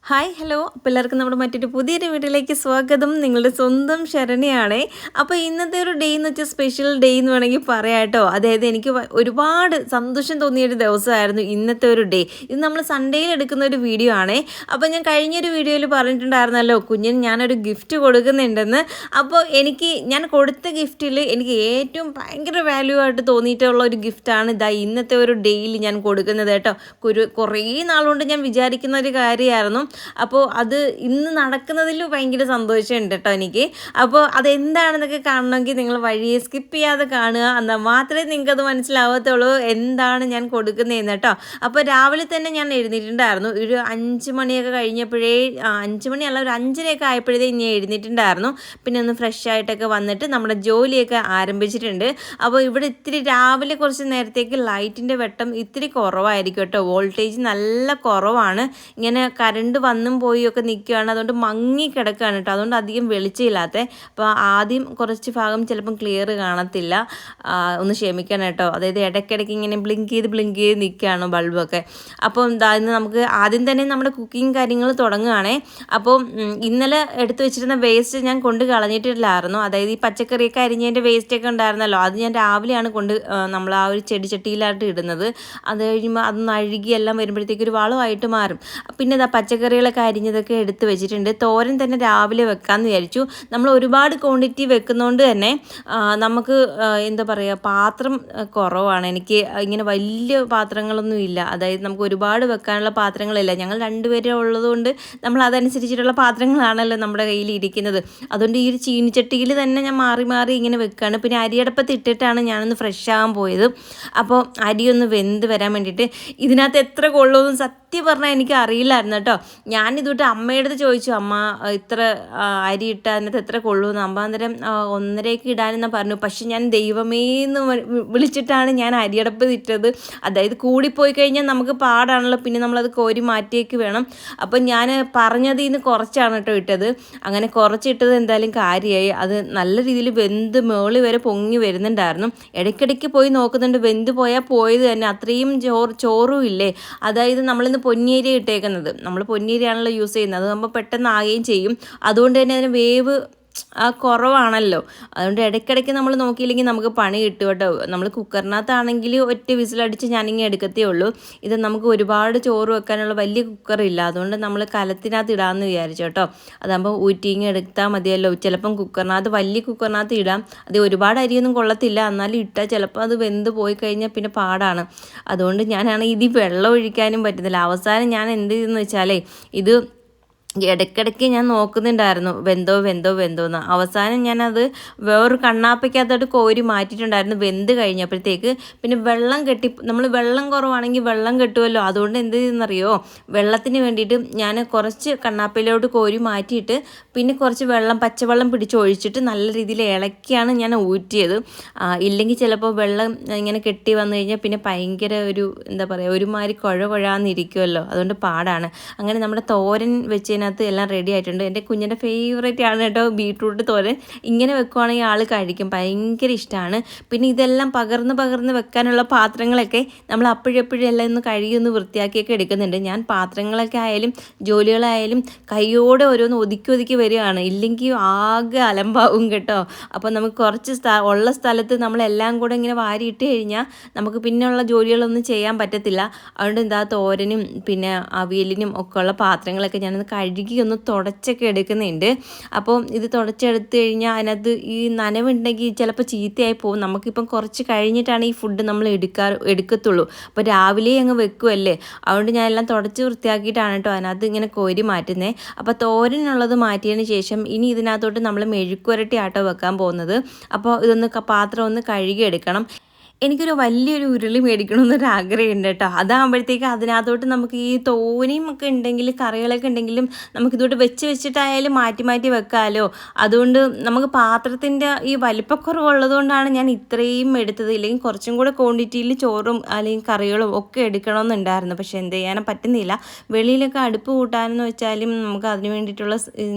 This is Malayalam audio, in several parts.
ഹായ് ഹലോ അപ്പോൾ എല്ലാവർക്കും നമ്മുടെ മറ്റൊരു പുതിയൊരു വീട്ടിലേക്ക് സ്വാഗതം. നിങ്ങളുടെ സ്വന്തം ശരണ്യയാണേ. അപ്പോൾ ഇന്നത്തെ ഒരു ഡേ എന്ന് വെച്ചാൽ സ്പെഷ്യൽ ഡേ എന്ന് വേണമെങ്കിൽ പറയാം കേട്ടോ. അതായത് എനിക്ക് ഒരുപാട് സന്തോഷം തോന്നിയൊരു ദിവസമായിരുന്നു ഇന്നത്തെ ഒരു ഡേ. ഇത് നമ്മൾ സൺഡേയിൽ എടുക്കുന്ന ഒരു വീഡിയോ ആണേ. അപ്പോൾ ഞാൻ കഴിഞ്ഞൊരു വീഡിയോയിൽ പറഞ്ഞിട്ടുണ്ടായിരുന്നല്ലോ കുഞ്ഞിന് ഞാനൊരു ഗിഫ്റ്റ് കൊടുക്കുന്നുണ്ടെന്ന്. അപ്പോൾ ഞാൻ കൊടുത്ത ഗിഫ്റ്റിൽ എനിക്ക് ഏറ്റവും ഭയങ്കര വാല്യൂ ആയിട്ട് തോന്നിയിട്ടുള്ള ഒരു ഗിഫ്റ്റാണ് ഇതാ ഇന്നത്തെ ഒരു ഡേയിൽ ഞാൻ കൊടുക്കുന്നത് കേട്ടോ. കുറേ നാളുകൊണ്ട് ഞാൻ വിചാരിക്കുന്ന ഒരു കാര്യമായിരുന്നു. അപ്പോൾ അത് ഇന്ന് നടക്കുന്നതിൽ ഭയങ്കര സന്തോഷമുണ്ട് കേട്ടോ എനിക്ക്. അപ്പോൾ അതെന്താണെന്നൊക്കെ കാണണമെങ്കിൽ നിങ്ങൾ വഴിയെ സ്കിപ്പ് ചെയ്യാതെ കാണുക, എന്നാൽ മാത്രമേ നിങ്ങൾക്കത് മനസ്സിലാവത്തുള്ളൂ എന്താണ് ഞാൻ കൊടുക്കുന്നതെന്ന് കേട്ടോ. അപ്പോൾ രാവിലെ തന്നെ ഞാൻ എഴുന്നേറ്റിട്ടുണ്ടായിരുന്നു. ഒരു 5 മണിയൊക്കെ കഴിഞ്ഞപ്പോഴേ 5 മണിയല്ല, ഒരു 5:30 ആയപ്പോഴേ ഞാൻ എഴുന്നേറ്റിട്ടുണ്ടായിരുന്നു. പിന്നെ ഒന്ന് ഫ്രഷ് ആയിട്ടൊക്കെ വന്നിട്ട് നമ്മുടെ ജോലിയൊക്കെ ആരംഭിച്ചിട്ടുണ്ട്. അപ്പോൾ ഇവിടെ ഇത്തിരി രാവിലെ കുറച്ച് നേരത്തേക്ക് ലൈറ്റിൻ്റെ വെട്ടം ഇത്തിരി കുറവായിരിക്കും കേട്ടോ. വോൾട്ടേജ് നല്ല കുറവാണ്. ഇങ്ങനെ കറണ്ട് വന്നും പോയൊക്കെ നിൽക്കുകയാണ്. അതുകൊണ്ട് മങ്ങി കിടക്കുകയാണ് കേട്ടോ. അതുകൊണ്ട് അധികം വെളിച്ചമില്ലാത്ത. അപ്പോൾ ആദ്യം കുറച്ച് ഭാഗം ചിലപ്പം ക്ലിയർ കാണത്തില്ല, ഒന്ന് ക്ഷമിക്കണം കേട്ടോ. അതായത് ഇടയ്ക്കിടയ്ക്ക് ഇങ്ങനെ ബ്ലിങ്ക് ചെയ്ത് നിൽക്കുകയാണ് ബൾബൊക്കെ. അപ്പോൾ ഇന്ന് നമുക്ക് ആദ്യം തന്നെ നമ്മുടെ കുക്കിംഗ് കാര്യങ്ങൾ തുടങ്ങുകയാണേ. അപ്പോൾ ഇന്നലെ എടുത്തു വെച്ചിരുന്ന വേസ്റ്റ് ഞാൻ കൊണ്ട് കളഞ്ഞിട്ടില്ലായിരുന്നു. അതായത് ഈ പച്ചക്കറിയൊക്കെ അരിഞ്ഞതിൻ്റെ വേസ്റ്റൊക്കെ ഉണ്ടായിരുന്നല്ലോ, അത് ഞാൻ രാവിലെയാണ് നമ്മൾ ആ ഒരു ചെടിച്ചട്ടിയിലായിട്ട് ഇടുന്നത്. അത് കഴിയുമ്പോൾ അതൊന്ന് അഴുകി എല്ലാം വരുമ്പോഴത്തേക്ക് ഒരു വളമായിട്ട് മാറും. പിന്നെ പച്ചക്കറികളൊക്കെ അരിഞ്ഞതൊക്കെ എടുത്ത് വെച്ചിട്ടുണ്ട്. തോരൻ തന്നെ രാവിലെ വെക്കാമെന്ന് വിചാരിച്ചു. നമ്മൾ ഒരുപാട് ക്വാണ്ടിറ്റി വെക്കുന്നതുകൊണ്ട് തന്നെ നമുക്ക് എന്താ പറയുക, പാത്രം കുറവാണ്. എനിക്ക് ഇങ്ങനെ വലിയ പാത്രങ്ങളൊന്നും ഇല്ല. അതായത് നമുക്ക് ഒരുപാട് വെക്കാനുള്ള പാത്രങ്ങളില്ല. ഞങ്ങൾ 2 പേരെ ഉള്ളതുകൊണ്ട് നമ്മൾ അതനുസരിച്ചിട്ടുള്ള പാത്രങ്ങളാണല്ലോ നമ്മുടെ കയ്യിൽ ഇരിക്കുന്നത്. അതുകൊണ്ട് ഈ ഒരു ചീനിച്ചട്ടിയിൽ തന്നെ ഞാൻ മാറി മാറി ഇങ്ങനെ വെക്കുകയാണ്. പിന്നെ അരിയടപ്പത്ത് ഇട്ടിട്ടാണ് ഞാനൊന്ന് ഫ്രഷ് ആകാൻ പോയത്. അപ്പോൾ അരിയൊന്ന് വെന്ത് വരാൻ വേണ്ടിയിട്ട്. ഇതിനകത്ത് എത്ര കൊള്ളുമെന്ന് സത്യം പറഞ്ഞാൽ എനിക്ക് അറിയില്ലായിരുന്നു കേട്ടോ. ഞാനിതൊട്ട് അമ്മയുടെ അടുത്ത് ചോദിച്ചു, അമ്മ ഇത്ര അരി ഇട്ടാൽ അതിനകത്ത് എത്ര കൊള്ളുമെന്ന്. അമ്മ അന്നേരം 1.5 ഇടാനെന്ന് പറഞ്ഞു. പക്ഷെ ഞാൻ ദൈവമേന്ന് വിളിച്ചിട്ടാണ് ഞാൻ അരിയടപ്പ് ഇട്ടത്. അതായത് കൂടിപ്പോയി കഴിഞ്ഞാൽ നമുക്ക് പാടാണല്ലോ, പിന്നെ നമ്മളത് കോരി മാറ്റിയേക്ക് വേണം. അപ്പം ഞാൻ പറഞ്ഞതിൽ നിന്ന് കുറച്ചാണ് കേട്ടോ ഇട്ടത്. അങ്ങനെ കുറച്ചിട്ടത് എന്തായാലും കാര്യമായി. അത് നല്ല രീതിയിൽ വെന്ത് മേളി വരെ പൊങ്ങി വരുന്നുണ്ടായിരുന്നു. ഇടയ്ക്കിടയ്ക്ക് പോയി നോക്കുന്നുണ്ട്. വെന്ത് പോയാൽ പോയത് തന്നെ. അത്രയും ചോറും ഇല്ലേ. അതായത് നമ്മളിന്ന് പൊന്നിയരി ഇട്ടേക്കുന്നത്, നമ്മൾ പൊന്നിയരിയാണല്ലോ യൂസ് ചെയ്യുന്നത്. അതാകുമ്പോൾ പെട്ടെന്ന് ആകുകയും ചെയ്യും. അതുകൊണ്ട് തന്നെ അതിന് വേവ് കുറവാണല്ലോ. അതുകൊണ്ട് ഇടയ്ക്കിടയ്ക്ക് നമ്മൾ നോക്കിയില്ലെങ്കിൽ നമുക്ക് പണി കിട്ടും കേട്ടോ. നമ്മൾ കുക്കറിനകത്താണെങ്കിൽ ഒറ്റ വിസിലടിച്ച് ഞാനിങ്ങനെ എടുക്കത്തേ ഉള്ളൂ. ഇത് നമുക്ക് ഒരുപാട് ചോറ് വെക്കാനുള്ള വലിയ കുക്കറില്ല. അതുകൊണ്ട് നമ്മൾ കലത്തിനകത്ത് ഇടാമെന്ന് വിചാരിച്ചു കേട്ടോ. അതാകുമ്പോൾ ഊറ്റിങ്ങി എടുത്താൽ മതിയല്ലോ. ചിലപ്പം വലിയ കുക്കറിനകത്ത് ഇടാം. അത് ഒരുപാട് അരിയൊന്നും കൊള്ളത്തില്ല. എന്നാലും ഇട്ടാൽ ചിലപ്പോൾ അത് വെന്ത് പോയി കഴിഞ്ഞാൽ പിന്നെ പാടാണ്. അതുകൊണ്ട് ഞാനാണെങ്കിൽ വെള്ളം ഒഴിക്കാനും പറ്റുന്നില്ല. അവസാനം ഞാൻ എന്ത് ചെയ്തെന്ന് വെച്ചാലേ, ഇത് ഇടയ്ക്കിടയ്ക്ക് ഞാൻ നോക്കുന്നുണ്ടായിരുന്നു വെന്തോന്ന്. അവസാനം ഞാനത് വേറൊരു കണ്ണാപ്പയ്ക്കകത്തോട്ട് കോരി മാറ്റിയിട്ടുണ്ടായിരുന്നു വെന്ത് കഴിഞ്ഞപ്പോഴത്തേക്ക്. പിന്നെ നമ്മൾ വെള്ളം കുറവാണെങ്കിൽ വെള്ളം കെട്ടുമല്ലോ. അതുകൊണ്ട് എന്ത് ചെയ്തെന്നറിയോ, വെള്ളത്തിന് വേണ്ടിയിട്ട് ഞാൻ കുറച്ച് കണ്ണാപ്പയിലോട്ട് കോരി മാറ്റിയിട്ട് പിന്നെ കുറച്ച് പച്ചവെള്ളം പിടിച്ചൊഴിച്ചിട്ട് നല്ല രീതിയിൽ ഇളക്കിയാണ് ഞാൻ ഊറ്റിയത്. ഇല്ലെങ്കിൽ ചിലപ്പോൾ വെള്ളം ഇങ്ങനെ കെട്ടി വന്നു കഴിഞ്ഞാൽ പിന്നെ ഭയങ്കര എന്താ പറയുക, ഒരുമാതിരി കുഴാന്നിരിക്കുമല്ലോ. അതുകൊണ്ട് പാടാണ്. അങ്ങനെ നമ്മുടെ തോരൻ വെച്ചതിനകത്ത് എല്ലാം റെഡി ആയിട്ടുണ്ട്. എൻ്റെ കുഞ്ഞിൻ്റെ ഫേവറേറ്റ് ആണ് കേട്ടോ ബീട്രൂട്ട് തോരൻ. ഇങ്ങനെ വെക്കുവാണെങ്കിൽ ആൾ കഴിക്കും, ഭയങ്കര ഇഷ്ടമാണ്. പിന്നെ ഇതെല്ലാം പകർന്ന് വെക്കാനുള്ള പാത്രങ്ങളൊക്കെ നമ്മൾ അപ്പോഴെപ്പോഴും എല്ലാം ഒന്ന് കഴുകിയൊന്ന് വൃത്തിയാക്കിയൊക്കെ എടുക്കുന്നുണ്ട്. ഞാൻ പാത്രങ്ങളൊക്കെ ആയാലും ജോലികളായാലും കൈയോടെ ഓരോന്ന് ഒതുക്കി വരികയാണ്. ഇല്ലെങ്കിൽ ആകെ അലമ്പാവും കേട്ടോ. അപ്പോൾ നമുക്ക് കുറച്ച് ഉള്ള സ്ഥലത്ത് നമ്മളെല്ലാം കൂടെ ഇങ്ങനെ വാരിയിട്ട് കഴിഞ്ഞാൽ നമുക്ക് പിന്നെയുള്ള ജോലികളൊന്നും ചെയ്യാൻ പറ്റത്തില്ല. അതുകൊണ്ട് തോരനും പിന്നെ അവിയലിനും ഒക്കെ ഉള്ള പാത്രങ്ങളൊക്കെ ഞാനൊന്ന് കഴുകി ഒന്ന് തുടച്ചൊക്കെ എടുക്കുന്നുണ്ട്. അപ്പോൾ ഇത് തുടച്ചെടുത്ത് കഴിഞ്ഞാൽ അതിനകത്ത് ഈ നനവുണ്ടെങ്കിൽ ചിലപ്പോൾ ചീത്തയായി പോകും. നമുക്കിപ്പം കുറച്ച് കഴിഞ്ഞിട്ടാണ് ഈ ഫുഡ് നമ്മൾ എടുക്കത്തുള്ളൂ. അപ്പോൾ രാവിലെ അങ്ങ് വെക്കുമല്ലേ. അതുകൊണ്ട് ഞാൻ എല്ലാം തുടച്ച് വൃത്തിയാക്കിയിട്ടാണ് കേട്ടോ അതിനകത്ത് ഇങ്ങനെ കോരി മാറ്റുന്നത്. അപ്പോൾ തോരനുള്ളത് മാറ്റിയതിന് ശേഷം ഇനി ഇതിനകത്തോട്ട് നമ്മൾ മെഴുക്കുവരട്ടി ആട്ടോ വെക്കാൻ പോകുന്നത്. അപ്പോൾ പാത്രം ഒന്ന് കഴുകി എടുക്കണം. എനിക്കൊരു വലിയൊരു ഉരുളി മേടിക്കണമെന്നൊരാഗ്രഹമുണ്ട് കേട്ടോ. അതാകുമ്പോഴത്തേക്ക് അതിനകത്തോട്ട് നമുക്ക് ഈ തോനിയും ഒക്കെ ഉണ്ടെങ്കിൽ, കറികളൊക്കെ ഉണ്ടെങ്കിലും നമുക്കിതോട്ട് വെച്ചിട്ടായാലും മാറ്റി വെക്കാമല്ലോ. അതുകൊണ്ട് നമുക്ക് പാത്രത്തിൻ്റെ ഈ വലിപ്പക്കുറവുള്ളത് കൊണ്ടാണ് ഞാൻ ഇത്രയും എടുത്തത്. ഇല്ലെങ്കിൽ കുറച്ചും കൂടെ ക്വാണ്ടിറ്റിയിൽ ചോറും അല്ലെങ്കിൽ കറികളും ഒക്കെ എടുക്കണമെന്നുണ്ടായിരുന്നു. പക്ഷേ എന്ത് ചെയ്യാനും പറ്റുന്നില്ല. വെളിയിലൊക്കെ അടുപ്പ് കൂട്ടാനെന്ന് വെച്ചാലും നമുക്ക് അതിന് വേണ്ടിയിട്ടുള്ള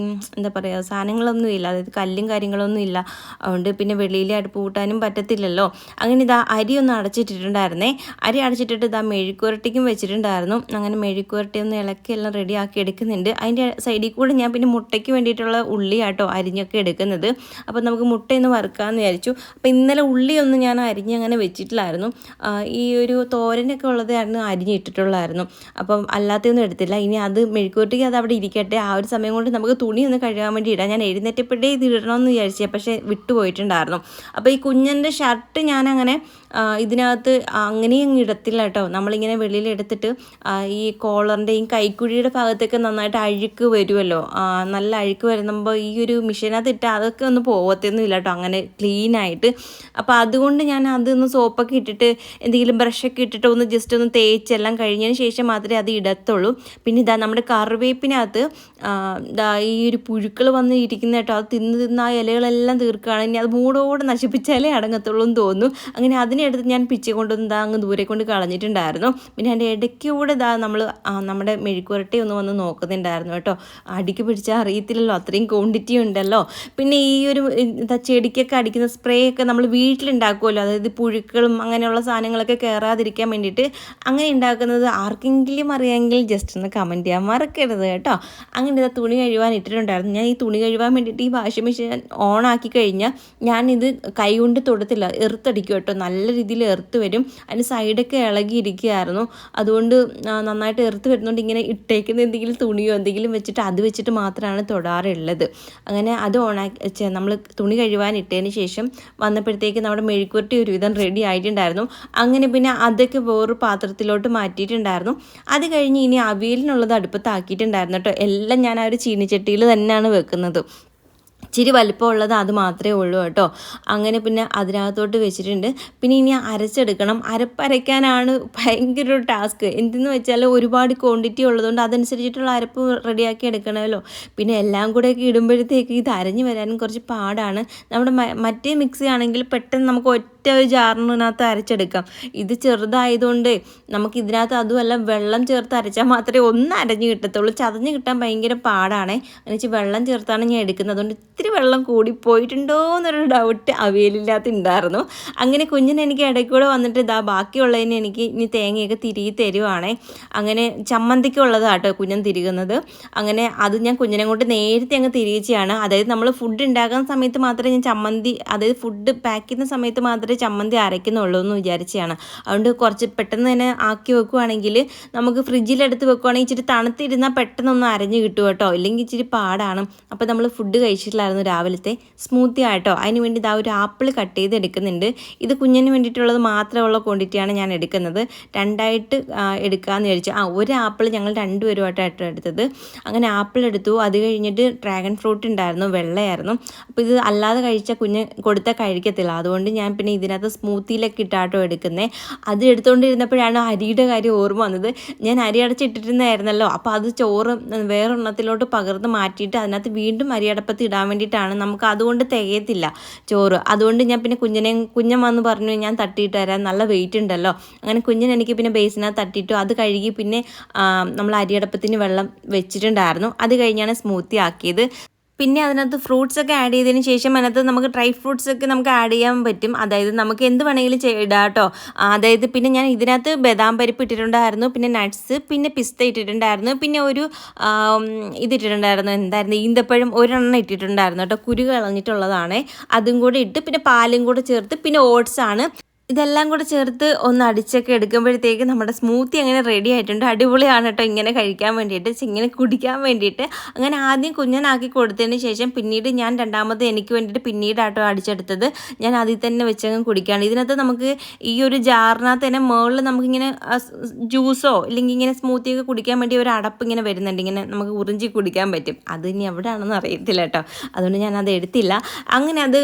എന്താ പറയുക, സാധനങ്ങളൊന്നും ഇല്ല. അതായത് കല്ലും കാര്യങ്ങളൊന്നും ഇല്ല. അതുകൊണ്ട് പിന്നെ വെളിയിലെ അടുപ്പ് കൂട്ടാനും പറ്റത്തില്ലല്ലോ. അങ്ങനെ അരി ഒന്ന് അടച്ചിട്ടിട്ടുണ്ടായിരുന്നേ. അരി അടച്ചിട്ടിട്ട് ഇതാ മെഴുക്കുവരട്ടിക്കും വെച്ചിട്ടുണ്ടായിരുന്നു. അങ്ങനെ മെഴുക്കുവരട്ടി ഒന്ന് ഇളക്കി എല്ലാം റെഡിയാക്കി എടുക്കുന്നുണ്ട്. അതിൻ്റെ സൈഡിൽ കൂടെ ഞാൻ പിന്നെ മുട്ടയ്ക്ക് വേണ്ടിയിട്ടുള്ള ഉള്ളിയാട്ടോ അരിഞ്ഞൊക്കെ എടുക്കുന്നത്. അപ്പോൾ നമുക്ക് മുട്ടയൊന്ന് വറുക്കാമെന്ന് വിചാരിച്ചു. അപ്പോൾ ഇന്നലെ ഉള്ളിയൊന്നും ഞാൻ അരിഞ്ഞങ്ങനെ വെച്ചിട്ടില്ലായിരുന്നു. ഈ ഒരു തോരനൊക്കെ ഉള്ളതായിരുന്നു അരിഞ്ഞിട്ടിട്ടുള്ളായിരുന്നു. അപ്പം അല്ലാത്തൊന്നും എടുത്തില്ല. ഇനി അത് മെഴുക്കുവരട്ടിക്ക് അത് അവിടെ ഇരിക്കട്ടെ. ആ ഒരു സമയം കൊണ്ട് നമുക്ക് തുണി ഒന്ന് കഴുകാൻ വേണ്ടി ഇടാം. ഞാൻ എഴുന്നേറ്റപ്പോഴേ ഇത് ഇടണമെന്ന് വിചാരിച്ചേ, പക്ഷേ വിട്ടുപോയിട്ടുണ്ടായിരുന്നു. അപ്പോൾ ഈ കുഞ്ഞൻ്റെ ഷർട്ട് ഞാനങ്ങനെ ഇതിനകത്ത് അങ്ങനെയും ഇടത്തില്ല കേട്ടോ. നമ്മളിങ്ങനെ വെളിയിൽ എടുത്തിട്ട് ഈ കോളറിൻ്റെയും കൈക്കുഴിയുടെ ഭാഗത്തൊക്കെ നന്നായിട്ട് അഴുക്ക് വരുമല്ലോ. നല്ല അഴുക്ക് വരുമ്പോൾ ഈ ഒരു മെഷീനകത്ത് ഇട്ട് അതൊക്കെ ഒന്ന് പോകത്തൊന്നും ഇല്ല കേട്ടോ, അങ്ങനെ ക്ലീനായിട്ട്. അപ്പോൾ അതുകൊണ്ട് ഞാൻ അതൊന്ന് സോപ്പൊക്കെ ഇട്ടിട്ട് എന്തെങ്കിലും ബ്രഷൊക്കെ ഇട്ടിട്ട് ഒന്ന് ജസ്റ്റ് ഒന്ന് തേച്ചെല്ലാം കഴിഞ്ഞതിന് ശേഷം മാത്രമേ അത് ഇടത്തുള്ളൂ. പിന്നെ ഇതാ നമ്മുടെ കറിവേപ്പിനകത്ത് ഈ ഒരു പുഴുക്കൾ വന്ന് ഇരിക്കുന്ന കേട്ടോ. അത് തിന്ന് ആ ഇലകളെല്ലാം തീർക്കുകയാണ്. ഇനി അത് മൂടോടെ നശിപ്പിച്ചാലേ അടങ്ങത്തുള്ളൂ എന്ന് തോന്നുന്നു. അങ്ങനെ അതിനെടുത്ത് ഞാൻ പിച്ചി കൊണ്ടൊന്ന് അങ്ങ് ദൂരെ കൊണ്ട് കളഞ്ഞിട്ടുണ്ടായിരുന്നു. പിന്നെ അതിൻ്റെ ഇടയ്ക്കൂടെ നമ്മുടെ മെഴുക്കുവരട്ടി ഒന്ന് വന്ന് നോക്കുന്നുണ്ടായിരുന്നു കേട്ടോ. അടിക്ക് പിടിച്ചാൽ അറിയത്തില്ലല്ലോ, അത്രയും ക്വാണ്ടിറ്റി ഉണ്ടല്ലോ. പിന്നെ ഈ ഒരു ചെടിക്കൊക്കെ അടിക്കുന്ന സ്പ്രേ ഒക്കെ നമ്മൾ വീട്ടിലുണ്ടാക്കുമല്ലോ, അതായത് പുഴുക്കളും അങ്ങനെയുള്ള സാധനങ്ങളൊക്കെ കയറാതിരിക്കാൻ വേണ്ടിയിട്ട് അങ്ങനെ ഉണ്ടാക്കുന്നത് ആർക്കെങ്കിലും അറിയാമെങ്കിൽ ജസ്റ്റ് ഒന്ന് കമൻറ്റ് ചെയ്യാൻ മറക്കരുത് കേട്ടോ. അങ്ങനെ തുണി കഴുകാൻ ഇട്ടിട്ടുണ്ടായിരുന്നു. ഞാൻ ഈ തുണി കഴുകാൻ വേണ്ടിയിട്ട് ഈ വാഷിംഗ് മെഷീൻ ഓൺ ആക്കി കഴിഞ്ഞാൽ ഞാനിത് കൈ കൊണ്ട് തൊടത്തില്ല, എർത്തടിക്കും കേട്ടോ. നല്ല രീതിയിൽ എർത്ത് വരും. അതിന് സൈഡൊക്കെ ഇളകിയിരിക്കുകയായിരുന്നു. അതുകൊണ്ട് നന്നായിട്ട് എർത്ത് വരുന്നതുകൊണ്ട് ഇങ്ങനെ ഇട്ടേക്കുന്ന എന്തെങ്കിലും തുണിയോ എന്തെങ്കിലും വെച്ചിട്ട് അത് വെച്ചിട്ട് മാത്രമാണ് തൊടാറുള്ളത്. അങ്ങനെ അത് ഓണാക്കി നമ്മൾ തുണി കഴുകാൻ ഇട്ടതിന് ശേഷം വന്നപ്പോഴത്തേക്ക് നമ്മുടെ മെഴുക്കുവരട്ടി ഒരുവിധം റെഡി ആയിട്ടുണ്ടായിരുന്നു. അങ്ങനെ പിന്നെ അതൊക്കെ വേറൊരു പാത്രത്തിലോട്ട് മാറ്റിയിട്ടുണ്ടായിരുന്നു. അത് കഴിഞ്ഞ് ഇനി അവിയലിനുള്ളത് അടുപ്പത്താക്കിയിട്ടുണ്ടായിരുന്നു കേട്ടോ. എല്ലാം ഞാൻ ആ ഒരു ചീനിച്ചട്ടിയിൽ തന്നെയാണ് വെക്കുന്നത്. ഇച്ചിരി വലിപ്പമുള്ളത് അത് മാത്രമേ ഉള്ളൂ കേട്ടോ. അങ്ങനെ പിന്നെ അതിനകത്തോട്ട് വെച്ചിട്ടുണ്ട്. പിന്നെ ഇനി അരച്ചെടുക്കണം. അരപ്പരയ്ക്കാനാണ് ഭയങ്കര ഒരു ടാസ്ക്. എന്തെന്ന് വെച്ചാൽ ഒരുപാട് ക്വാണ്ടിറ്റി ഉള്ളതുകൊണ്ട് അതനുസരിച്ചിട്ടുള്ള അരപ്പ് റെഡിയാക്കി എടുക്കണമല്ലോ. പിന്നെ എല്ലാം കൂടെയൊക്കെ ഇടുമ്പോഴത്തേക്ക് ഇത് അരഞ്ഞു വരാനും കുറച്ച് പാടാണ്. നമ്മുടെ മറ്റേ മിക്സി ആണെങ്കിൽ പെട്ടെന്ന് നമുക്ക് ഒറ്റ ഒരു ജാറിനകത്ത് അരച്ചെടുക്കാം. ഇത് ചെറുതായതുകൊണ്ട് നമുക്ക് ഇതിനകത്ത് അതുമല്ല വെള്ളം ചേർത്ത് അരച്ചാൽ മാത്രമേ ഒന്ന് അരഞ്ഞ് കിട്ടത്തുള്ളൂ. ചതഞ്ഞ് കിട്ടാൻ ഭയങ്കര പാടാണേ. എന്നുവെച്ചാൽ വെള്ളം ചേർത്താണ് ഞാൻ എടുക്കുന്നത്. അതുകൊണ്ട് ഇത്തിരി വെള്ളം കൂടിപ്പോയിട്ടുണ്ടോ എന്നൊരു ഡൗട്ട് അവിയലില്ലാത്ത ഉണ്ടായിരുന്നു. അങ്ങനെ കുഞ്ഞിന് എനിക്ക് ഇടയ്ക്കൂടെ വന്നിട്ട് ബാക്കിയുള്ളതിന് എനിക്ക് ഇനി തേങ്ങയൊക്കെ തിരികെ തരുവാണേ. അങ്ങനെ ചമ്മന്തിക്കുള്ളതാട്ടോ കുഞ്ഞൻ തിരികുന്നത്. അങ്ങനെ അത് ഞാൻ കുഞ്ഞിനെ കൊണ്ട് നേരത്തെ അങ്ങ് തിരിയിച്ചാണ്. അതായത് നമ്മൾ ഫുഡ് ഉണ്ടാക്കുന്ന സമയത്ത് മാത്രമേ ഞാൻ ചമ്മന്തി, അതായത് ഫുഡ് പാക്ക് ചെയ്യുന്ന സമയത്ത് മാത്രമേ ചമ്മന്തി അരയ്ക്കുന്നുള്ളൂ എന്ന് വിചാരിച്ചാണ്. അതുകൊണ്ട് കുറച്ച് പെട്ടെന്ന് തന്നെ ആക്കി വെക്കുവാണെങ്കിൽ നമുക്ക് ഫ്രിഡ്ജിലെടുത്ത് വെക്കുവാണെങ്കിൽ ഇച്ചിരി തണുത്തിരുന്നാൽ പെട്ടെന്നൊന്ന് അരഞ്ഞ് കിട്ടും കേട്ടോ. ഇല്ലെങ്കിൽ ഇച്ചിരി പാടാണ്. അപ്പോൾ നമ്മൾ ഫുഡ് കഴിച്ചിട്ടില്ലായിരുന്നു രാവിലത്തെ. സ്മൂത്തി ആയിട്ടോ. അതിന് വേണ്ടി ഒരു ആപ്പിൾ കട്ട് ചെയ്ത് എടുക്കുന്നുണ്ട്. ഇത് കുഞ്ഞിന് വേണ്ടിയിട്ടുള്ളത് മാത്രമുള്ള ക്വാണ്ടിറ്റിയാണ് ഞാൻ എടുക്കുന്നത്. രണ്ടായിട്ട് എടുക്കാമെന്ന് വിചാരിച്ചു. ഒരു ആപ്പിൾ ഞങ്ങൾ രണ്ടുപേരുമായിട്ടാണ് എടുത്തത്. അങ്ങനെ ആപ്പിൾ എടുത്തു. അത് കഴിഞ്ഞിട്ട് ഡ്രാഗൺ ഫ്രൂട്ട് ഉണ്ടായിരുന്നു, വെള്ളയായിരുന്നു. അപ്പോൾ ഇത് അല്ലാതെ കഴിച്ചാൽ കുഞ്ഞ് കൊടുത്താൽ കഴിക്കത്തില്ല. അതുകൊണ്ട് ഞാൻ പിന്നെ ഇതിനകത്ത് സ്മൂത്തിയിലൊക്കെ ഇട്ടാട്ടോ എടുക്കുന്നത്. അത് എടുത്തുകൊണ്ടിരുന്നപ്പോഴാണ് അരിയുടെ കാര്യം ഓർമ്മ വന്നത്. ഞാൻ അരി അടച്ചിട്ടിരുന്നായിരുന്നല്ലോ. അപ്പോൾ അത് ചോറ് വേറൊരെണ്ണത്തിലോട്ട് പകർന്ന് മാറ്റിയിട്ട് അതിനകത്ത് വീണ്ടും അരിയടപ്പത്ത് ഇടാൻ വേണ്ടിയിട്ടാണ്. നമുക്ക് അതുകൊണ്ട് തികയത്തില്ല ചോറ്. അതുകൊണ്ട് ഞാൻ പിന്നെ കുഞ്ഞൻ വന്ന് പറഞ്ഞു ഞാൻ തട്ടിയിട്ട് തരാം, നല്ല വെയിറ്റ് ഉണ്ടല്ലോ. അങ്ങനെ കുഞ്ഞൻ എനിക്ക് പിന്നെ ബേസിനകത്ത് തട്ടിയിട്ടു. അത് കഴുകി പിന്നെ നമ്മൾ അരിയടപ്പത്തിന് വെള്ളം വെച്ചിട്ടുണ്ടായിരുന്നു. അത് കഴിഞ്ഞാണ് സ്മൂത്തി ആക്കിയത്. പിന്നെ അതിനകത്ത് ഫ്രൂട്ട്സൊക്കെ ആഡ് ചെയ്തതിന് ശേഷം അതിനകത്ത് നമുക്ക് ഡ്രൈ ഫ്രൂട്ട്സൊക്കെ നമുക്ക് ആഡ് ചെയ്യാൻ പറ്റും. അതായത് നമുക്ക് എന്ത് വേണമെങ്കിലും ഇടാം കേട്ടോ. അതായത് പിന്നെ ഞാൻ ഇതിനകത്ത് ബദാം പരിപ്പ് ഇട്ടിട്ടുണ്ടായിരുന്നു, പിന്നെ നട്ട്സ്, പിന്നെ പിസ്ത ഇട്ടിട്ടുണ്ടായിരുന്നു, പിന്നെ ഒരു ഇതിട്ടിട്ടുണ്ടായിരുന്നു, എന്തായിരുന്നു, ഈന്തപ്പഴം ഒരെണ്ണം ഇട്ടിട്ടുണ്ടായിരുന്നു കേട്ടോ. കുരു കളഞ്ഞിട്ടുള്ളതാണ്. അതും കൂടെ ഇട്ട് പിന്നെ പാലും കൂടെ ചേർത്ത് പിന്നെ ഓട്സാണ്. ഇതെല്ലാം കൂടെ ചേർത്ത് ഒന്ന് അടിച്ചൊക്കെ എടുക്കുമ്പോഴത്തേക്ക് നമ്മുടെ സ്മൂത്തി അങ്ങനെ റെഡി ആയിട്ടുണ്ട്. അടിപൊളിയാണ് കേട്ടോ ഇങ്ങനെ കഴിക്കാൻ വേണ്ടിയിട്ട്, ഇങ്ങനെ കുടിക്കാൻ വേണ്ടിയിട്ട്. അങ്ങനെ ആദ്യം കുഞ്ഞനാക്കി കൊടുത്തതിന് ശേഷം പിന്നീട് ഞാൻ രണ്ടാമത് എനിക്ക് വേണ്ടിയിട്ട് പിന്നീടാട്ടോ അടിച്ചെടുത്തത്. ഞാൻ അതിൽ തന്നെ വെച്ചങ്ങ് കുടിക്കുകയാണ്. ഇതിനകത്ത് നമുക്ക് ഈ ഒരു ജാറിനകത്ത് തന്നെ മുകളിൽ നമുക്കിങ്ങനെ ജ്യൂസോ ഇല്ലെങ്കിൽ ഇങ്ങനെ സ്മൂത്തിയൊക്കെ കുടിക്കാൻ വേണ്ടി ഒരു അടപ്പ് ഇങ്ങനെ വരുന്നുണ്ട്. ഇങ്ങനെ നമുക്ക് ഉറിഞ്ചി കുടിക്കാൻ പറ്റും. അത് ഇനി എവിടെയാണെന്ന് അറിയത്തില്ല കേട്ടോ. അതുകൊണ്ട് ഞാനത് എടുത്തില്ല. അങ്ങനെ അത്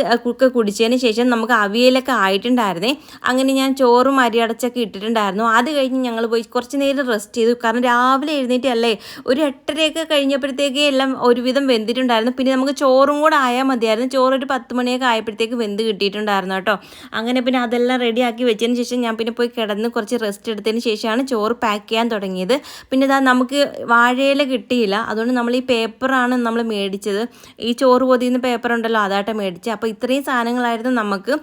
കുടിച്ചതിന് ശേഷം നമുക്ക് അവിയലൊക്കെ ആയിട്ടുണ്ടായിരുന്നേ. അങ്ങനെ ഞാൻ ചോറും അരി അടച്ചൊക്കെ ഇട്ടിട്ടുണ്ടായിരുന്നു. അത് കഴിഞ്ഞ് ഞങ്ങൾ പോയി കുറച്ച് നേരം റെസ്റ്റ് ചെയ്തു. കാരണം രാവിലെ എഴുന്നേറ്റല്ലേ, ഒരു 8:30 കഴിയുമ്പോഴത്തേക്ക് എല്ലാം ഒരുവിധം വെന്തിട്ടുണ്ടായിരുന്നു. പിന്നെ നമുക്ക് ചോറും കൂടെ ആയാൽ മതിയായിരുന്നു. ചോറ് ഒരു 10 മണിയൊക്കെ ആയപ്പോഴത്തേക്ക് വെന്ത് കിട്ടിയിട്ടുണ്ടായിരുന്നു കേട്ടോ. അങ്ങനെ പിന്നെ അതെല്ലാം റെഡിയാക്കി വെച്ചതിന് ശേഷം ഞാൻ പിന്നെ പോയി കിടന്ന് കുറച്ച് റെസ്റ്റ് എടുത്തതിന് ശേഷമാണ് ചോറ് പാക്ക് ചെയ്യാൻ തുടങ്ങിയത്. പിന്നെ നമുക്ക് വാഴയില കിട്ടിയില്ല. അതുകൊണ്ട് നമ്മൾ ഈ പേപ്പറാണ് നമ്മൾ മേടിച്ചത്. ഈ ചോറ് പൊതിയുന്ന പേപ്പർ ഉണ്ടല്ലോ, അതായിട്ട് മേടിച്ചത്. അപ്പോൾ ഇത്രയും സാധനങ്ങളായിരുന്നു നമുക്ക്.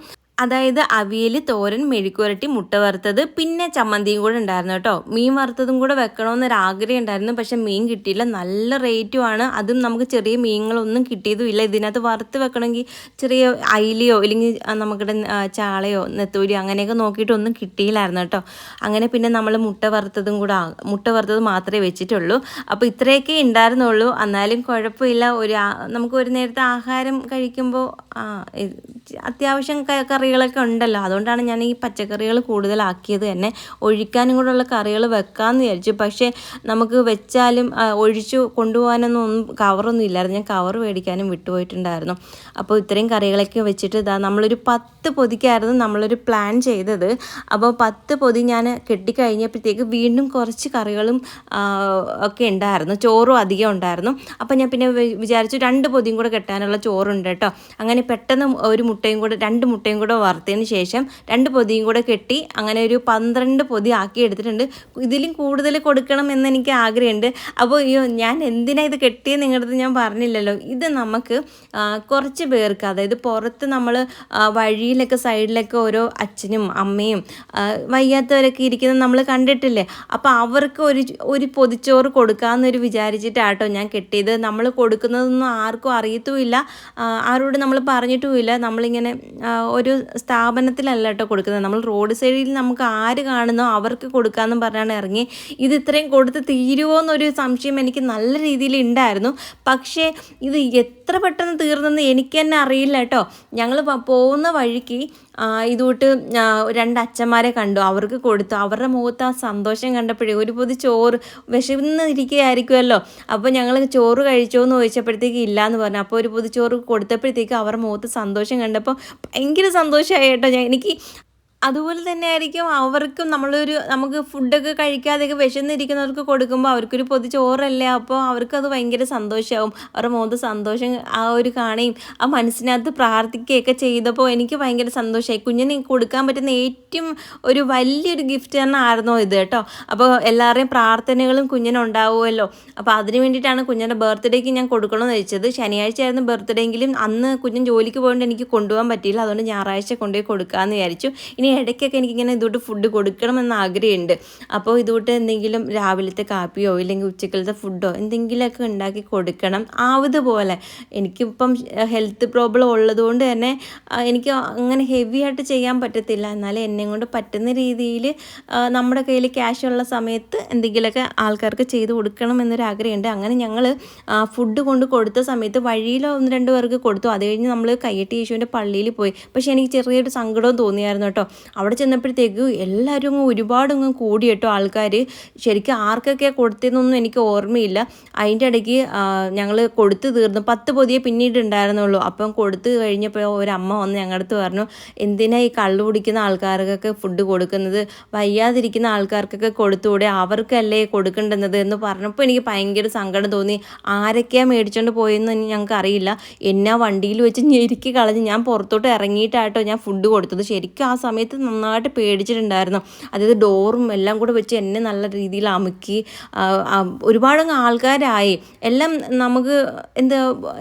അതായത് അവിയൽ, തോരൻ, മെഴുക്കുവരട്ടി, മുട്ട വറുത്തത്, പിന്നെ ചമ്മന്തിയും കൂടെ ഉണ്ടായിരുന്നു കേട്ടോ. മീൻ വറുത്തതും കൂടെ വെക്കണമെന്നൊരാഗ്രഹം ഉണ്ടായിരുന്നു. പക്ഷെ മീൻ കിട്ടിയില്ല, നല്ല റേറ്റുമാണ്. അതും നമുക്ക് ചെറിയ മീനുകളൊന്നും കിട്ടിയതുമില്ല. ഇതിനകത്ത് വറുത്ത് വെക്കണമെങ്കിൽ ചെറിയ അയിലയോ ഇല്ലെങ്കിൽ നമുക്കിടെ ചാളയോ നെത്തോലിയോ അങ്ങനെയൊക്കെ നോക്കിയിട്ടൊന്നും കിട്ടിയില്ലായിരുന്നു കേട്ടോ. അങ്ങനെ പിന്നെ നമ്മൾ മുട്ട വറുത്തത് മാത്രമേ വെച്ചിട്ടുള്ളൂ. അപ്പോൾ ഇത്രയൊക്കെ ഉണ്ടായിരുന്നുള്ളൂ. എന്നാലും കുഴപ്പമില്ല. നമുക്ക് ഒരു നേരത്തെ ആഹാരം കഴിക്കുമ്പോൾ അത്യാവശ്യം കറികളൊക്കെ ഉണ്ടല്ലോ. അതുകൊണ്ടാണ് ഞാൻ ഈ പച്ചക്കറികൾ കൂടുതലാക്കിയത് തന്നെ. ഒഴിക്കാനും കൂടെ ഉള്ള കറികൾ വെക്കാമെന്ന് വിചാരിച്ചു. പക്ഷേ നമുക്ക് വെച്ചാലും ഒഴിച്ചു കൊണ്ടുപോകാനൊന്നും കവറൊന്നും ഇല്ലായിരുന്നു. ഞാൻ കവർ മേടിക്കാനും വിട്ടുപോയിട്ടുണ്ടായിരുന്നു. അപ്പോൾ ഇത്രയും കറികളൊക്കെ വെച്ചിട്ട് നമ്മളൊരു 10 പൊതിക്കായിരുന്നു നമ്മളൊരു പ്ലാൻ ചെയ്തത്. അപ്പോൾ 10 പൊതി ഞാൻ കെട്ടിക്കഴിഞ്ഞപ്പോഴത്തേക്ക് വീണ്ടും കുറച്ച് കറികളും ഒക്കെ ഉണ്ടായിരുന്നു. ചോറും അധികം ഉണ്ടായിരുന്നു. അപ്പോൾ ഞാൻ പിന്നെ വിചാരിച്ചു 2 പൊതിയും കൂടെ കെട്ടാനുള്ള ചോറുണ്ട് കേട്ടോ. അങ്ങനെ പെട്ടെന്ന് ഒരു രണ്ട് മുട്ടയും കൂടെ വറുത്തതിന് ശേഷം 2 പൊതിയും കൂടെ കെട്ടി അങ്ങനെ ഒരു 12 പൊതി ആക്കി എടുത്തിട്ടുണ്ട്. ഇതിലും കൂടുതൽ കൊടുക്കണം എന്ന് എനിക്ക് ആഗ്രഹമുണ്ട്. അപ്പോൾ ഞാൻ എന്തിനാ ഇത് കെട്ടിയത് നിങ്ങളുടെ ഞാൻ പറഞ്ഞില്ലല്ലോ. ഇത് നമുക്ക് കുറച്ച് പേർക്ക്, അതായത് പുറത്ത് നമ്മൾ വഴിയിലൊക്കെ സൈഡിലൊക്കെ ഓരോ അച്ഛനും അമ്മയും വയ്യാത്തവരൊക്കെ ഇരിക്കുന്നത് നമ്മൾ കണ്ടിട്ടില്ലേ. അപ്പോൾ അവർക്ക് ഒരു പൊതിച്ചോറ് കൊടുക്കാമെന്നൊരു വിചാരിച്ചിട്ടാട്ടോ ഞാൻ കെട്ടിയത്. നമ്മൾ കൊടുക്കുന്നതൊന്നും ആർക്കും അറിയത്തുമില്ല, ആരോട് നമ്മൾ പറഞ്ഞിട്ടുമില്ല. നമ്മളിങ്ങനെ ഒരു സ്ഥാപനത്തിലല്ല കേട്ടോ കൊടുക്കുന്നത്, നമ്മൾ റോഡ് സൈഡിൽ നമുക്ക് ആര് കാണുന്നോ അവർക്ക് കൊടുക്കാമെന്നും പറഞ്ഞാണ് ഇറങ്ങി. ഇത് ഇത്രയും കൊടുത്ത് തീരുമോ എന്നൊരു സംശയം എനിക്ക് നല്ല രീതിയിൽ ഉണ്ടായിരുന്നു. പക്ഷേ ഇത് എത്ര പെട്ടെന്ന് തീർന്നെന്ന് എനിക്ക് തന്നെ അറിയില്ല കേട്ടോ. ഞങ്ങൾ പോകുന്ന വഴിക്ക് ഇതുകൊണ്ട് 2 അച്ഛന്മാരെ കണ്ടു, അവർക്ക് കൊടുത്തു. അവരുടെ മുഖത്ത് ആ സന്തോഷം കണ്ടപ്പോഴേ ഒരു പൊതി ചോറ് വിശന്നിരിക്കുകയായിരിക്കുമല്ലോ. അപ്പോൾ ഞങ്ങൾ ചോറ് കഴിച്ചോ എന്ന് ചോദിച്ചപ്പോഴത്തേക്ക് ഇല്ലയെന്ന് പറഞ്ഞു. അപ്പോൾ ഒരു പൊതി ചോറ് കൊടുത്തപ്പോഴത്തേക്ക് അവരുടെ മുഖത്ത് സന്തോഷം കണ്ടപ്പോൾ ഭയങ്കര സന്തോഷമായി കേട്ടോ. എനിക്ക് അതുപോലെ തന്നെ ആയിരിക്കും അവർക്കും നമുക്ക് ഫുഡൊക്കെ കഴിക്കാതെയൊക്കെ വിശന്നിരിക്കുന്നവർക്ക് കൊടുക്കുമ്പോൾ അവർക്കൊരു പൊതി ചോറല്ലേ, അപ്പോൾ അവർക്കത് ഭയങ്കര സന്തോഷമാവും. അവരുടെ മുഖത്ത് സന്തോഷം ആ ഒരു കാണുകയും ആ മനസ്സിനകത്ത് പ്രാർത്ഥിക്കുകയൊക്കെ ചെയ്തപ്പോൾ എനിക്ക് ഭയങ്കര സന്തോഷമായി. കുഞ്ഞിന് കൊടുക്കാൻ പറ്റുന്ന ഏറ്റവും ഒരു വലിയൊരു ഗിഫ്റ്റ് തന്നെ ആയിരുന്നു ഇത് കേട്ടോ. അപ്പോൾ എല്ലാവരുടെയും പ്രാർത്ഥനകളും കുഞ്ഞിനുണ്ടാവുമല്ലോ. അപ്പോൾ അതിന് വേണ്ടിയിട്ടാണ് കുഞ്ഞിൻ്റെ ബർത്ത്ഡേക്ക് ഞാൻ കൊടുക്കണമെന്ന് വെച്ചത്. ശനിയാഴ്ച ആയിരുന്നു ബർത്ത്ഡേ എങ്കിലും അന്ന് കുഞ്ഞൻ ജോലിക്ക് പോയതുകൊണ്ട് എനിക്ക് കൊണ്ടുപോകാൻ പറ്റിയില്ല. അതുകൊണ്ട് ഞായറാഴ്ച കൊണ്ടുപോയി കൊടുക്കാമെന്ന് വിചാരിച്ചു. ഇനി ഇടയ്ക്കൊക്കെ എനിക്കിങ്ങനെ ഇതുകൊണ്ട് ഫുഡ് കൊടുക്കണമെന്ന് ആഗ്രഹമുണ്ട്. അപ്പോൾ ഇതുകൊണ്ട് എന്തെങ്കിലും രാവിലത്തെ കാപ്പിയോ ഇല്ലെങ്കിൽ ഉച്ചക്കലത്തെ ഫുഡോ എന്തെങ്കിലുമൊക്കെ ഉണ്ടാക്കി കൊടുക്കണം ആവതുപോലെ. എനിക്കിപ്പം ഹെൽത്ത് പ്രോബ്ലം ഉള്ളതുകൊണ്ട് തന്നെ എനിക്ക് അങ്ങനെ ഹെവി ആയിട്ട് ചെയ്യാൻ പറ്റത്തില്ല. എന്നാലും എന്നെ കൊണ്ട് പറ്റുന്ന രീതിയിൽ നമ്മുടെ കയ്യിൽ ക്യാഷ് ഉള്ള സമയത്ത് എന്തെങ്കിലുമൊക്കെ ആൾക്കാർക്ക് ചെയ്ത് കൊടുക്കണം എന്നൊരാഗ്രഹമുണ്ട്. അങ്ങനെ ഞങ്ങൾ ഫുഡ് കൊണ്ട് കൊടുത്ത സമയത്ത് വഴിയിൽ 1-2 പേർക്ക് കൊടുത്തു. അത് കഴിഞ്ഞ് നമ്മൾ കയ്യെട്ടി യേശുവിൻ്റെ പള്ളിയിൽ പോയി. പക്ഷേ എനിക്ക് ചെറിയൊരു സങ്കടവും തോന്നിയായിരുന്നു കേട്ടോ. അവിടെ ചെന്നപ്പോഴത്തേക്ക് എല്ലാവരും ഒരുപാടങ്ങ് കൂടി കേട്ടോ ആൾക്കാർ. ശരിക്കും ആർക്കൊക്കെ കൊടുത്തതെന്നൊന്നും എനിക്ക് ഓർമ്മയില്ല. അതിൻ്റെ ഇടയ്ക്ക് ഞങ്ങൾ കൊടുത്തു തീർന്നു. 10 പൊതിയെ പിന്നീട് ഉണ്ടായിരുന്നുള്ളൂ. അപ്പം കൊടുത്തു കഴിഞ്ഞപ്പോൾ ഒരമ്മ വന്ന് ഞങ്ങളുടെ അടുത്ത് പറഞ്ഞു, എന്തിനാ ഈ കള്ളു കുടിക്കുന്ന ആൾക്കാർക്കൊക്കെ ഫുഡ് കൊടുക്കുന്നത്, വയ്യാതിരിക്കുന്ന ആൾക്കാർക്കൊക്കെ കൊടുത്തുകൂടെ, അവർക്കല്ലേ കൊടുക്കേണ്ടുന്നത് എന്ന് പറഞ്ഞപ്പോൾ എനിക്ക് ഭയങ്കര സങ്കടം തോന്നി. ആരൊക്കെയാണ് മേടിച്ചുകൊണ്ട് പോയെന്ന് ഞങ്ങൾക്ക് അറിയില്ല. എന്നെ വണ്ടിയിൽ വെച്ച് ഞെരുക്കി കളഞ്ഞ് ഞാൻ പുറത്തോട്ട് ഇറങ്ങിയിട്ടാട്ടോ ഞാൻ ഫുഡ് കൊടുത്തത്. ശരിക്കും ആ സമയത്ത് നന്നായിട്ട് പേടിച്ചിട്ടുണ്ടായിരുന്നു. അതായത് ഡോറും എല്ലാം കൂടെ വെച്ച് എന്നെ നല്ല രീതിയിൽ അമുക്കി. ഒരുപാടങ്ങ് ആൾക്കാരായി. എല്ലാം നമുക്ക്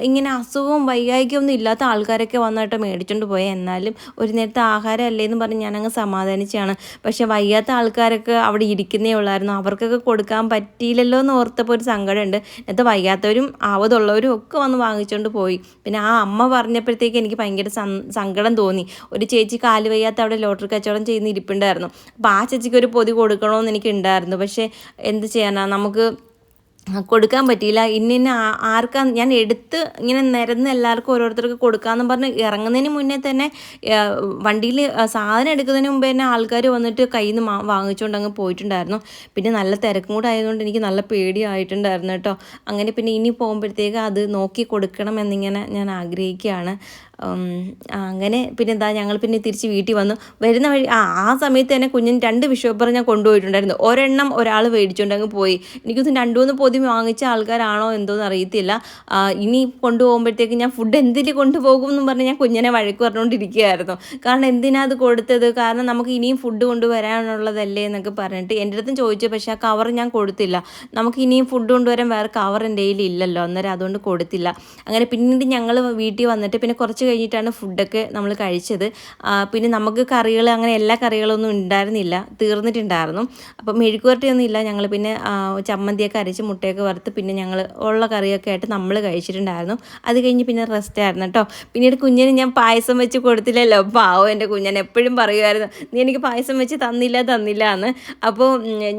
ഇങ്ങനെ അസുഖവും വൈകാരികമൊന്നും ഇല്ലാത്ത ആൾക്കാരൊക്കെ വന്നിട്ട് മേടിച്ചുകൊണ്ട് പോയി. എന്നാലും ഒരു നേരത്തെ ആഹാരം അല്ലേന്ന് പറഞ്ഞ് ഞാനങ്ങ് സമാധാനിച്ചാണ്. പക്ഷെ വയ്യാത്ത ആൾക്കാരൊക്കെ അവിടെ ഇരിക്കുന്നേ ഉള്ളായിരുന്നു. അവർക്കൊക്കെ കൊടുക്കാൻ പറ്റിയില്ലല്ലോ എന്ന് ഓർത്തപ്പോൾ ഒരു സങ്കടമുണ്ട്. എന്നിട്ട് വയ്യാത്തവരും ആവതുള്ളവരും ഒക്കെ വന്ന് വാങ്ങിച്ചുകൊണ്ട് പോയി. പിന്നെ ആ അമ്മ പറഞ്ഞപ്പോഴത്തേക്ക് എനിക്ക് ഭയങ്കര സങ്കടം തോന്നി. ഒരു ചേച്ചി കാല് വയ്യാത്ത അവിടെ ലോട്ടറി കച്ചവടം ചെയ്യുന്ന ഇരിപ്പുണ്ടായിരുന്നു. അപ്പോൾ ആ ചേച്ചിക്ക് ഒരു പൊതി കൊടുക്കണമെന്ന് എനിക്ക് ഉണ്ടായിരുന്നു. പക്ഷേ എന്ത് ചെയ്യാനാ, നമുക്ക് കൊടുക്കാൻ പറ്റിയില്ല. ഇന്ന ആർക്കാ ഞാൻ എടുത്ത് ഇങ്ങനെ നിരന്ന് എല്ലാവർക്കും ഓരോരുത്തർക്ക് കൊടുക്കാമെന്ന് പറഞ്ഞ് ഇറങ്ങുന്നതിന് മുന്നേ തന്നെ വണ്ടിയിൽ സാധനം എടുക്കുന്നതിന് മുമ്പേ തന്നെ ആൾക്കാർ വന്നിട്ട് കയ്യിൽ നിന്ന് വാങ്ങിച്ചുകൊണ്ട് അങ്ങ് പോയിട്ടുണ്ടായിരുന്നു. പിന്നെ നല്ല തിരക്കും കൂടെ ആയതുകൊണ്ട് എനിക്ക് നല്ല പേടിയായിട്ടുണ്ടായിരുന്നു കേട്ടോ. അങ്ങനെ പിന്നെ ഇനി പോകുമ്പോഴത്തേക്ക് അത് നോക്കി കൊടുക്കണം എന്നിങ്ങനെ ഞാൻ ആഗ്രഹിക്കുകയാണ്. അങ്ങനെ പിന്നെ ഞങ്ങൾ പിന്നെ തിരിച്ച് വീട്ടിൽ വന്നു. വരുന്ന വഴി ആ സമയത്ത് തന്നെ കുഞ്ഞിന് 2 വിഷുപ്പർ ഞാൻ കൊണ്ടുപോയിട്ടുണ്ടായിരുന്നു. ഒരെണ്ണം ഒരാൾ മേടിച്ചുകൊണ്ട് അങ്ങ് പോയി. എനിക്കൊന്ന് 2-3 പൊതി വാങ്ങിച്ച ആൾക്കാരാണോ എന്തോന്ന് അറിയത്തില്ല. ഇനി കൊണ്ടുപോകുമ്പോഴത്തേക്ക് ഞാൻ ഫുഡ് എന്തിന് കൊണ്ടുപോകും എന്ന് പറഞ്ഞ് ഞാൻ കുഞ്ഞിനെ വഴക്ക് പറഞ്ഞുകൊണ്ടിരിക്കുകയായിരുന്നു. കാരണം എന്തിനാ അത് കൊടുത്തത്, കാരണം നമുക്ക് ഇനിയും ഫുഡ് കൊണ്ടുവരാനുള്ളതല്ലേ എന്നൊക്കെ പറഞ്ഞിട്ട് എൻ്റെ അടുത്തും ചോദിച്ചു. പക്ഷേ ആ കവർ ഞാൻ കൊടുത്തില്ല. നമുക്ക് ഇനിയും ഫുഡ് കൊണ്ടുവരാൻ വേറെ കവർ എൻ്റെ കയ്യിൽ ഇല്ലല്ലോ, അന്നേരം അതുകൊണ്ട് കൊടുത്തില്ല. അങ്ങനെ പിന്നീട് ഞങ്ങൾ വീട്ടിൽ വന്നിട്ട് പിന്നെ കുറച്ച് കഴിഞ്ഞിട്ടാണ് ഫുഡൊക്കെ നമ്മൾ കഴിച്ചത്. പിന്നെ നമുക്ക് കറികൾ അങ്ങനെ എല്ലാ കറികളൊന്നും ഉണ്ടായിരുന്നില്ല, തീർന്നിട്ടുണ്ടായിരുന്നു. അപ്പം മെഴുക്കുവരട്ടിയൊന്നും ഇല്ല. ഞങ്ങൾ പിന്നെ ചമ്മന്തിയൊക്കെ അരച്ച് മുട്ടയൊക്കെ വറുത്ത് പിന്നെ ഞങ്ങൾ ഉള്ള കറിയൊക്കെ ആയിട്ട് നമ്മൾ കഴിച്ചിട്ടുണ്ടായിരുന്നു. അത് കഴിഞ്ഞ് പിന്നെ റെസ്റ്റ് ആയിരുന്നു കേട്ടോ. പിന്നീട് കുഞ്ഞിന് ഞാൻ പായസം വെച്ച് കൊടുത്തില്ലല്ലോ. പാവം എൻ്റെ കുഞ്ഞൻ എപ്പോഴും പറയുമായിരുന്നു, നീ എനിക്ക് പായസം വെച്ച് തന്നില്ല എന്ന്. അപ്പോൾ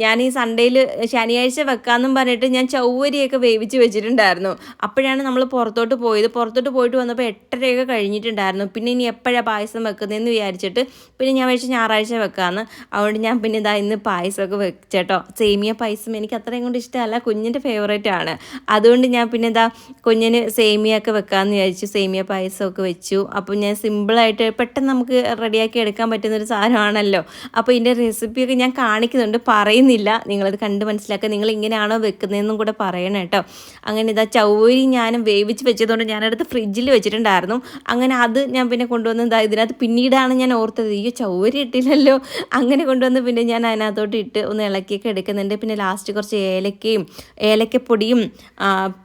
ഞാൻ ഈ സൺഡേയിൽ ശനിയാഴ്ച വെക്കാമെന്നും പറഞ്ഞിട്ട് ഞാൻ ചൗവരിയൊക്കെ വേവിച്ച് വെച്ചിട്ടുണ്ടായിരുന്നു. അപ്പോഴാണ് നമ്മൾ പുറത്തോട്ട് പോയത്. പുറത്തോട്ട് പോയിട്ട് വന്നപ്പോൾ 8:30 കഴിഞ്ഞിട്ടുണ്ടായിരുന്നു. പിന്നെ ഇനി എപ്പോഴാണ് പായസം വെക്കുന്നതെന്ന് വിചാരിച്ചിട്ട് പിന്നെ ഞാൻ വെച്ച് ഞായറാഴ്ച വെക്കാമെന്ന്. അതുകൊണ്ട് ഞാൻ പിന്നെ ഇതാ ഇന്ന് പായസമൊക്കെ വെച്ചേട്ടോ. സേമിയ പായസം എനിക്ക് അത്രയും കൊണ്ട് ഇഷ്ടമല്ല, കുഞ്ഞിൻ്റെ ഫേവറേറ്റ് ആണ്. അതുകൊണ്ട് ഞാൻ പിന്നെ ഇതാ കുഞ്ഞിന് സേമിയൊക്കെ വെക്കാമെന്ന് വിചാരിച്ചു. സേമിയ പായസമൊക്കെ വെച്ചു. അപ്പോൾ ഞാൻ സിമ്പിളായിട്ട് പെട്ടെന്ന് നമുക്ക് റെഡിയാക്കി എടുക്കാൻ പറ്റുന്നൊരു സാധനമാണല്ലോ. അപ്പോൾ ഇതിൻ്റെ റെസിപ്പിയൊക്കെ ഞാൻ കാണിക്കുന്നുണ്ട്, പറയുന്നില്ല. നിങ്ങളത് കണ്ട് മനസ്സിലാക്കുക. നിങ്ങൾ ഇങ്ങനെയാണോ വെക്കുന്നതെന്നും കൂടെ പറയണം കേട്ടോ. അങ്ങനെ ഇതാ ചൗവരി ഞാനും വേവിച്ച് വെച്ചതുകൊണ്ട് ഞാനടുത്ത് ഫ്രിഡ്ജിൽ വെച്ചിട്ടുണ്ടായിരുന്നു. അങ്ങനെ അത് ഞാൻ പിന്നെ കൊണ്ടുവന്ന് ഇതിനകത്ത് പിന്നീടാണ് ഞാൻ ഓർത്തത്, ഈ ചൗവരി ഇട്ടില്ലല്ലോ. അങ്ങനെ കൊണ്ടുവന്ന് പിന്നെ ഞാൻ അതിനകത്തോട്ട് ഇട്ട് ഒന്ന് ഇളക്കിയൊക്കെ എടുക്കുന്നുണ്ട്. പിന്നെ ലാസ്റ്റ് കുറച്ച് ഏലക്കപ്പൊടിയും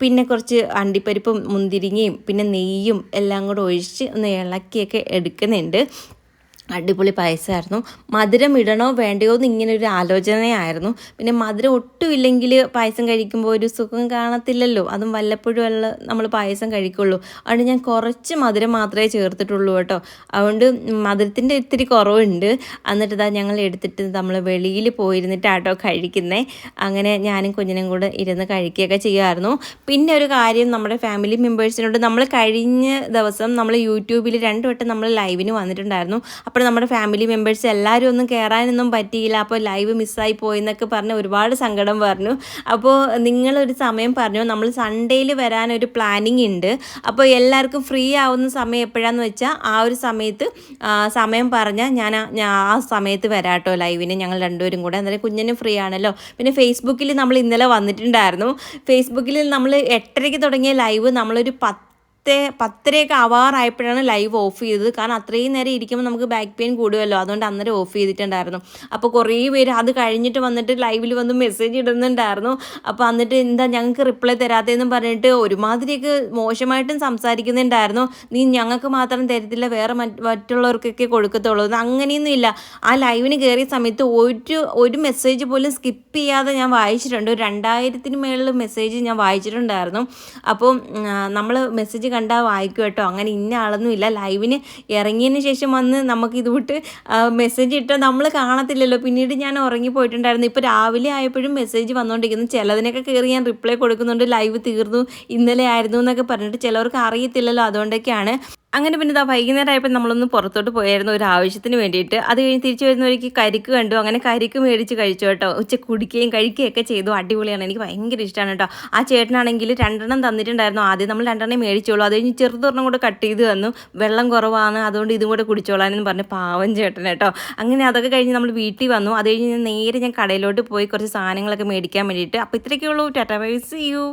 പിന്നെ കുറച്ച് അണ്ടിപ്പരിപ്പും മുന്തിരിങ്ങയും പിന്നെ നെയ്യും എല്ലാം കൂടെ ഒഴിച്ച് ഒന്ന് ഇളക്കിയൊക്കെ എടുക്കുന്നുണ്ട്. അടിപൊളി പായസമായിരുന്നു. മധുരം ഇടണോ വേണ്ടയോ എന്ന് ഇങ്ങനെ ഒരു ആലോചനയായിരുന്നു. പിന്നെ മധുരം ഒട്ടും ഇല്ലെങ്കിൽ പായസം കഴിക്കുമ്പോൾ ഒരു സുഖം കാണത്തില്ലല്ലോ. അതും വല്ലപ്പോഴും നമ്മൾ പായസം കഴിക്കുള്ളൂ. അതുകൊണ്ട് ഞാൻ കുറച്ച് മധുരം മാത്രമേ ചേർത്തിട്ടുള്ളൂ കേട്ടോ. അതുകൊണ്ട് മധുരത്തിൻ്റെ ഇത്തിരി കുറവുണ്ട്. എന്നിട്ട് ഇതാ ഞങ്ങൾ എടുത്തിട്ട് നമ്മൾ വെളിയിൽ പോയിരുന്നിട്ടാട്ടോ കഴിക്കുന്നത്. അങ്ങനെ ഞാനും കുഞ്ഞിനും കൂടെ ഇരുന്ന് കഴിക്കുകയൊക്കെ ചെയ്യുമായിരുന്നു. പിന്നെ ഒരു കാര്യം, നമ്മുടെ ഫാമിലി മെമ്പേഴ്സിനോട് നമ്മൾ കഴിഞ്ഞ ദിവസം നമ്മൾ യൂട്യൂബിൽ 2 വട്ടം നമ്മൾ ലൈവിന് വന്നിട്ടുണ്ടായിരുന്നു. അപ്പോൾ നമ്മുടെ ഫാമിലി മെമ്പേഴ്സ് എല്ലാവരും ഒന്നും കയറാനൊന്നും പറ്റിയില്ല. അപ്പോൾ ലൈവ് മിസ്സായി പോയെന്നൊക്കെ പറഞ്ഞ് ഒരുപാട് സങ്കടം പറഞ്ഞു. അപ്പോൾ നിങ്ങളൊരു സമയം പറഞ്ഞു, നമ്മൾ സൺഡേയിൽ വരാനൊരു പ്ലാനിങ് ഉണ്ട്. അപ്പോൾ എല്ലാവർക്കും ഫ്രീ ആവുന്ന സമയം എപ്പോഴാണെന്ന് വെച്ചാൽ ആ ഒരു സമയത്ത് സമയം പറഞ്ഞാൽ ഞാൻ ആ സമയത്ത് വരാം കേട്ടോ ലൈവിന്, ഞങ്ങൾ രണ്ടുപേരും കൂടെ. അന്നേരം കുഞ്ഞിനും ഫ്രീ ആണല്ലോ. പിന്നെ ഫേസ്ബുക്കിൽ നമ്മൾ ഇന്നലെ വന്നിട്ടുണ്ടായിരുന്നു. ഫേസ്ബുക്കിൽ നമ്മൾ 8:30 തുടങ്ങിയ ലൈവ് നമ്മളൊരു 10:30 ആവാറായപ്പോഴാണ് ലൈവ് ഓഫ് ചെയ്തത്. കാരണം അത്രയും നേരം ഇരിക്കുമ്പോൾ നമുക്ക് ബാക്ക് പെയിൻ കൂടുമല്ലോ. അതുകൊണ്ട് അന്നേരം ഓഫ് ചെയ്തിട്ടുണ്ടായിരുന്നു. അപ്പോൾ കുറേ പേര് അത് കഴിഞ്ഞിട്ട് വന്നിട്ട് ലൈവിൽ വന്ന് മെസ്സേജ് ഇടുന്നുണ്ടായിരുന്നു. അപ്പോൾ എന്നിട്ട് എന്താ ഞങ്ങൾക്ക് റിപ്ലൈ തരാത്തതെന്നും പറഞ്ഞിട്ട് ഒരുമാതിരിയൊക്കെ മോശമായിട്ടും സംസാരിക്കുന്നുണ്ടായിരുന്നു. നീ ഞങ്ങൾക്ക് മാത്രം തരത്തില്ല, വേറെ മറ്റുള്ളവർക്കൊക്കെ കൊടുക്കത്തുള്ളൂ. അങ്ങനെയൊന്നും ഇല്ല. ആ ലൈവിന് കയറിയ സമയത്ത് ഒരു മെസ്സേജ് പോലും സ്കിപ്പ് ചെയ്യാതെ ഞാൻ വായിച്ചിട്ടുണ്ട്. 2000-ന് മേളിൽ മെസ്സേജ് ഞാൻ വായിച്ചിട്ടുണ്ടായിരുന്നു. അപ്പോൾ നമ്മൾ മെസ്സേജ് കണ്ടാൽ വായിക്കും കേട്ടോ. അങ്ങനെ ഇന്ന ആളൊന്നും ഇല്ല. ലൈവിന് ഇറങ്ങിയതിന് ശേഷം വന്ന് നമുക്ക് ഇതുവിട്ട് മെസ്സേജ് ഇട്ടാൽ നമ്മൾ കാണത്തില്ലല്ലോ. പിന്നീട് ഞാൻ ഉറങ്ങിപ്പോയിട്ടുണ്ടായിരുന്നു. ഇപ്പോൾ രാവിലെ ആയപ്പോഴും മെസ്സേജ് വന്നുകൊണ്ടിരിക്കുന്നു. ചിലതിനൊക്കെ കയറി ഞാൻ റിപ്ലൈ കൊടുക്കുന്നുണ്ട്, ലൈവ് തീർന്നു, ഇന്നലെ ആയിരുന്നു എന്നൊക്കെ പറഞ്ഞിട്ട്. ചിലവർക്ക് അറിയത്തില്ലല്ലോ, അതുകൊണ്ടൊക്കെയാണ്. അങ്ങനെ പിന്നെ ഇതാ വൈകുന്നേരം ആയപ്പോൾ നമ്മളൊന്ന് പുറത്തോട്ട് പോയായിരുന്നു ഒരു ആവശ്യത്തിന് വേണ്ടിയിട്ട്. അത് കഴിഞ്ഞ് തിരിച്ചു വരുന്ന വഴിക്ക് കരിക്ക് കണ്ടു. അങ്ങനെ കരിക്ക് മേടിച്ച് കഴിച്ചു കേട്ടോ. കുടിക്കുകയും കഴിക്കുകയൊക്കെ ചെയ്തു. അടിപൊളിയാണ്, എനിക്ക് ഭയങ്കര ഇഷ്ടമാണ് കേട്ടോ. ആ ചേട്ടനാണെങ്കിൽ 2 തന്നിട്ടുണ്ടായിരുന്നു. ആദ്യം നമ്മൾ 2 മേടിച്ചോളൂ, അത് കഴിഞ്ഞ് ചെറുതൊരെണ്ണം കൂടെ കട്ട് ചെയ്ത് തന്നു. വെള്ളം കുറവാണ്, അതുകൊണ്ട് ഇതും കൂടെ കുടിച്ചോളാനെന്ന് പറഞ്ഞ് പാവം ചേട്ടൻ കേട്ടോ. അങ്ങനെ അതൊക്കെ കഴിഞ്ഞ് നമ്മൾ വീട്ടിൽ വന്നു. അത് കഴിഞ്ഞ് നേരെ ഞാൻ കടയിലോട്ട് പോയി കുറച്ച് സാധനങ്ങളൊക്കെ മേടിക്കാൻ വേണ്ടിയിട്ട്. അപ്പോൾ ഇത്രയൊക്കെ ഉള്ളൂ. Tata bye, see U.